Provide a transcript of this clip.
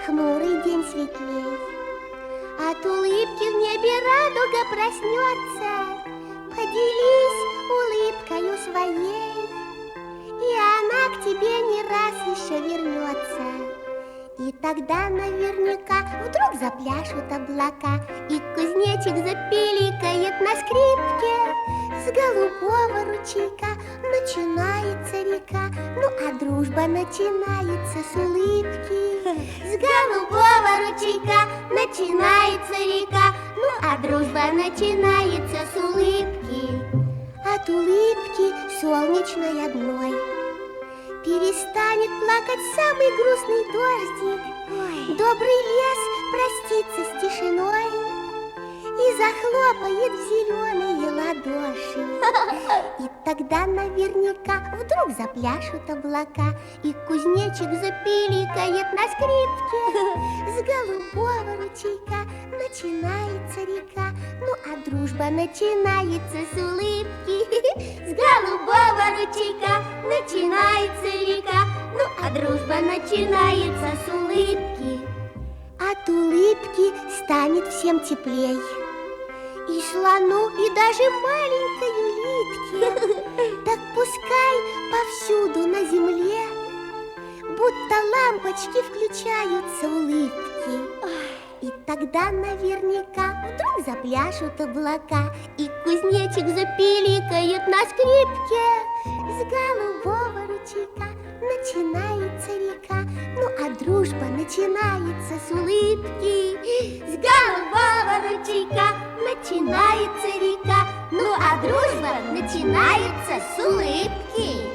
хмурый день светлей. От улыбки в небе радуга проснется. Поделись улыбкою своей, и она к тебе не раз еще вернется. И тогда наверняка вдруг запляшут облака, и кузнечик запиликает на скрипке. С голубого ручейка начинается река, ну а дружба начинается с улыбки. С голубого ручейка начинается река, ну а дружба начинается с улыбки. От улыбки солнечной одной перестанет плакать самый грустный дождик. Добрый лес простится с тишиной и захлопает в зеленые ладоши. И тогда наверняка вдруг запляшут облака, и кузнечик запиликает на скрипке. С голубого ручейка начинается река, ну а дружба начинается с улыбки. С голубого ручейка начинается река, ну а дружба начинается с улыбки. От улыбки станет всем теплей, и слону, и даже маленькой улитке. Так пускай повсюду на земле будто лампочки включаются улыбки. И тогда наверняка вдруг запляшут облака, и кузнечик запиликает на скрипке. С голубого ручейка начинается река, ну а дружба начинается с улыбки. С голубого ручейка начинается река, ну а дружба начинается с улыбки.